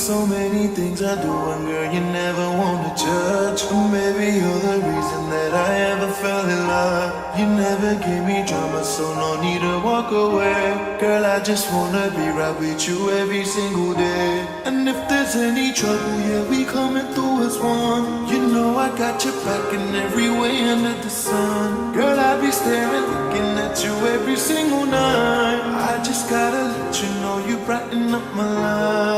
So many things I do, and girl, you never wanna judge. And maybe you're the reason that I ever fell in love. You never gave me drama, so no need to walk away. Girl, I just wanna be right with you every single day. And if there's any trouble, yeah, we coming through as one. You know I got your back in every way under the sun. Girl, I be staring, looking at you every single night. I just gotta let you know you brighten up my life.